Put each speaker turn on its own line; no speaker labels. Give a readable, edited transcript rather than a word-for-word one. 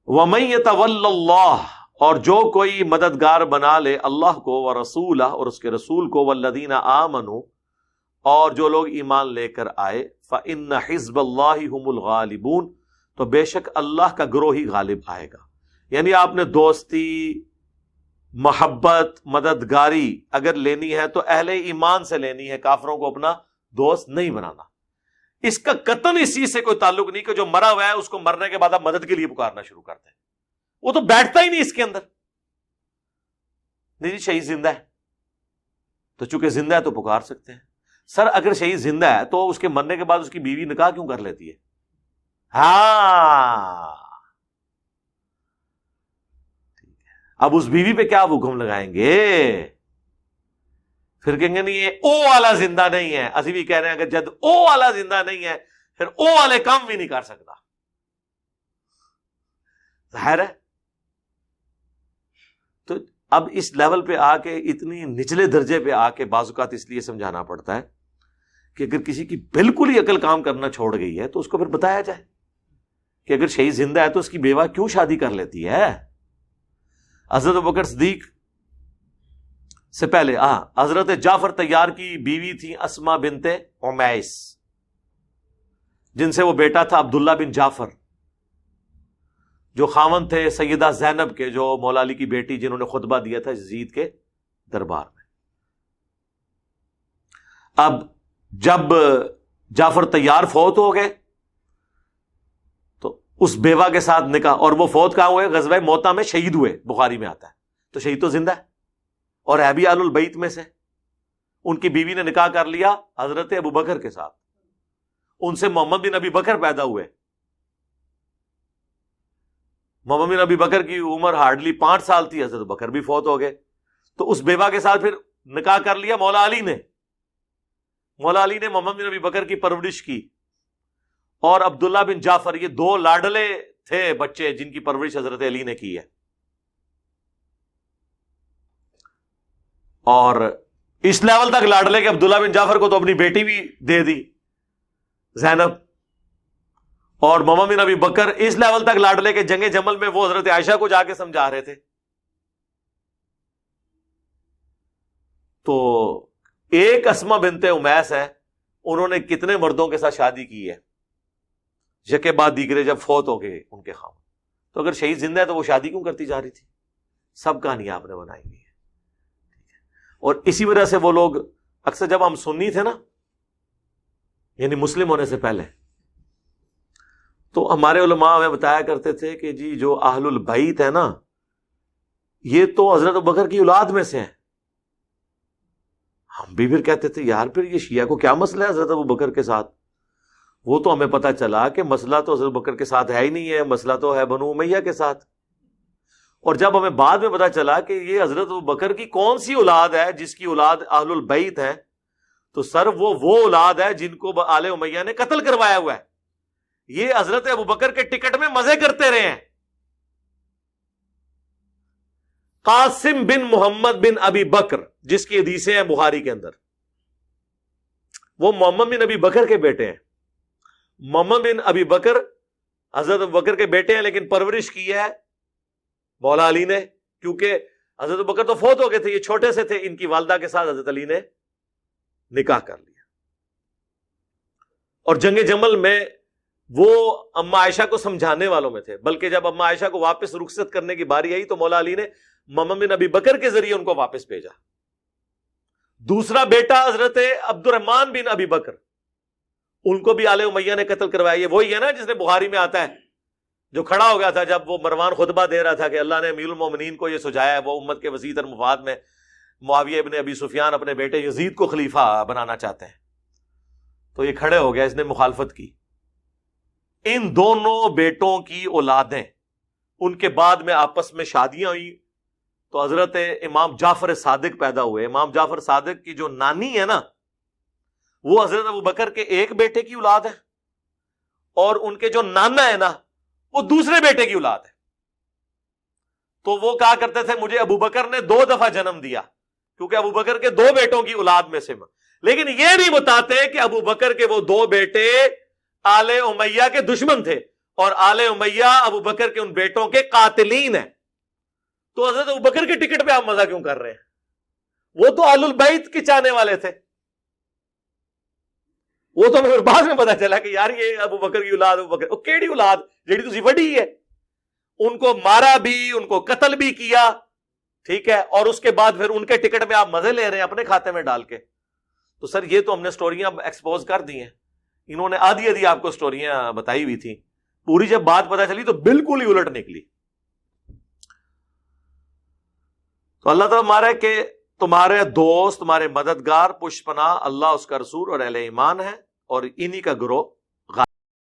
وَمَن يَتَوَلَّ اللَّهَ، اور جو کوئی مددگار بنا لے اللہ کو، ورسولہ، اور اس کے رسول کو، والذین آمنوا، اور جو لوگ ایمان لے کر آئے، فَإِنَّ حِزْبَ اللَّهِ هُمُ الْغَالِبُونَ، تو بے شک اللہ کا گروہ ہی غالب آئے گا. یعنی آپ نے دوستی، محبت، مددگاری اگر لینی ہے تو اہل ایمان سے لینی ہے، کافروں کو اپنا دوست نہیں بنانا. اس کا قطعاً اس چیز سے کوئی تعلق نہیں کہ جو مرا ہوا ہے اس کو مرنے کے بعد آپ مدد کے لیے پکارنا شروع کرتے ہیں. وہ تو بیٹھتا ہی نہیں اس کے اندر. نہیں جی شہید زندہ ہے تو چونکہ زندہ ہے تو پکار سکتے ہیں. سر اگر شہید زندہ ہے تو اس کے مرنے کے بعد اس کی بیوی نکاح کیوں کر لیتی ہے؟ ہاں اب اس بیوی پہ کیا حکم لگائیں گے؟ پھر کہیں گے نہیں یہ او والا زندہ نہیں ہے. اسی بھی کہہ رہے ہیں اگر جد او والا زندہ نہیں ہے پھر او والے کام بھی نہیں کر سکتا. ظاہر ہے. تو اب اس لیول پہ آ کے، اتنی نچلے درجے پہ آ کے بعض اوقات اس لیے سمجھانا پڑتا ہے کہ اگر کسی کی بالکل ہی عقل کام کرنا چھوڑ گئی ہے تو اس کو پھر بتایا جائے کہ اگر شہید زندہ ہے تو اس کی بیوہ کیوں شادی کر لیتی ہے. حضرت ابوبکر صدیق سے پہلے حضرت جعفر طیار کی بیوی تھی اسما بنت امیس، جن سے وہ بیٹا تھا عبداللہ بن جعفر، جو خاوند تھے سیدہ زینب کے، جو مولا علی کی بیٹی، جنہوں نے خطبہ دیا تھا یزید کے دربار میں. اب جب جعفر طیار فوت ہو گئے تو اس بیوہ کے ساتھ نکاح، اور وہ فوت کہاں ہوئے؟ غزوہ موتا میں شہید ہوئے، بخاری میں آتا ہے. تو شہید تو زندہ ہے اور ہے بھی آل البیت میں سے. ان کی بیوی نے نکاح کر لیا حضرت ابوبکر کے ساتھ، ان سے محمد بن ابی بکر پیدا ہوئے. محمد بن ابی بکر کی عمر ہارڈلی 5 سال تھی، حضرت بکر بھی فوت ہو گئے. تو اس بیوہ کے ساتھ پھر نکاح کر لیا مولا علی نے. مولا علی نے محمد بن ابی بکر کی پرورش کی، اور عبداللہ بن جعفر، یہ 2 لاڈلے تھے بچے جن کی پرورش حضرت علی نے کی ہے. اور اس لیول تک لاڈلے کہ عبداللہ بن جعفر کو تو اپنی بیٹی بھی دے دی زینب، اور محمد بن ابی بکر اس لیول تک لاڈلے کہ جنگ جمل میں وہ حضرت عائشہ کو جا کے سمجھا رہے تھے. تو ایک اسما بنت امیس ہے، انہوں نے کتنے مردوں کے ساتھ شادی کی ہے، یکے بعد دیگرے جب فوت ہو گئے ان کے خاوند. تو اگر شہید زندہ ہے تو وہ شادی کیوں کرتی جا رہی تھی؟ سب کہانیاں آپ نے بنائی ہوئی ہے. اور اسی وجہ سے وہ لوگ اکثر، جب ہم سنی تھے نا، یعنی مسلم ہونے سے پہلے، تو ہمارے علماء ہمیں بتایا کرتے تھے کہ جی جو اہل البیت ہے نا، یہ تو حضرت ابوبکر کی اولاد میں سے ہیں. ہم بھی پھر کہتے تھے یار پھر یہ شیعہ کو کیا مسئلہ ہے حضرت ابوبکر کے ساتھ؟ وہ تو ہمیں پتہ چلا کہ مسئلہ تو حضرت ابوبکر کے ساتھ ہے ہی نہیں ہے، مسئلہ تو ہے بنو امیہ کے ساتھ. اور جب ہمیں بعد میں پتہ چلا کہ یہ حضرت ابوبکر کی کون سی اولاد ہے جس کی اولاد اہل البیت ہے، تو سر وہ اولاد ہے جن کو آل امیہ نے قتل کروایا ہوا ہے. یہ حضرت ابوبکر کے ٹکٹ میں مزے کرتے رہے ہیں. قاسم بن محمد بن ابی بکر، جس کی حدیثیں ہیں بخاری کے اندر، وہ محمد بن ابی بکر کے بیٹے ہیں. محمد بن ابی بکر حضرت ابوبکر کے بیٹے ہیں، لیکن پرورش کی ہے مولا علی نے، کیونکہ حضرت ابوبکر تو فوت ہو گئے تھے، یہ چھوٹے سے تھے. ان کی والدہ کے ساتھ حضرت علی نے نکاح کر لیا. اور جنگ جمل میں وہ اما عائشہ کو سمجھانے والوں میں تھے، بلکہ جب اما عائشہ کو واپس رخصت کرنے کی باری آئی تو مولا علی نے محمد بن ابی بکر کے ذریعے ان کو واپس بھیجا. دوسرا بیٹا حضرت عبد الرحمن بن ابی بکر، ان کو بھی آل امیہ نے قتل کروایا. یہ وہی ہے نا جس نے بخاری میں آتا ہے، جو کھڑا ہو گیا تھا جب وہ مروان خطبہ دے رہا تھا کہ اللہ نے امیر المومنین کو یہ سجایا ہے، وہ امت کے وسیع تر مفاد میں معاویہ ابن ابی سفیان اپنے بیٹے یزید کو خلیفہ بنانا چاہتے ہیں. تو یہ کھڑے ہو گیا، اس نے مخالفت کی. ان دونوں بیٹوں کی اولادیں ان کے بعد میں آپس میں شادیاں ہوئی تو حضرت امام جعفر صادق پیدا ہوئے. امام جعفر صادق کی جو نانی ہے نا، وہ حضرت ابوبکر کے ایک بیٹے کی اولاد ہے، اور ان کے جو نانا ہے نا، وہ دوسرے بیٹے کی اولاد ہے. تو وہ کہا کرتے تھے مجھے ابوبکر نے 2 دفعہ جنم دیا، کیونکہ ابوبکر کے 2 بیٹوں کی اولاد میں سے. لیکن یہ نہیں بتاتے کہ ابوبکر کے وہ 2 بیٹے آل امیہ کے دشمن تھے. اور آل امیہ ابو بکر کے ان بیٹوں کے قاتلین ہیں. تو حضرت ابو بکر کے ٹکٹ پہ آپ مزہ کیوں کر رہے ہیں؟ وہ تو آل البیت کے چاہنے والے تھے. وہ تو ہمیں بعد میں پتا چلا کہ یار یہ ابو بکر کی اولاد، ابو بکر کیڑی اولاد جیڑی تسی وڈی ہے. ان کو مارا بھی، ان کو قتل بھی کیا، ٹھیک ہے، اور اس کے بعد پھر ان کے ٹکٹ پہ آپ مزے لے رہے ہیں اپنے کھاتے میں ڈال کے. تو سر یہ تو ہم نے سٹوریاں ایکسپوز کر دی ہیں. انہوں نے آدھی آدھی آپ کو سٹوریاں بتائی ہوئی تھی، پوری جب بات پتا چلی تو بالکل ہی الٹ نکلی. تو اللہ تعالیٰ ہمارا ہے کہ تمہارے دوست، تمہارے مددگار، پشت پناہ اللہ، اس کا رسول اور اہل ایمان ہے، اور انہی کا گروہ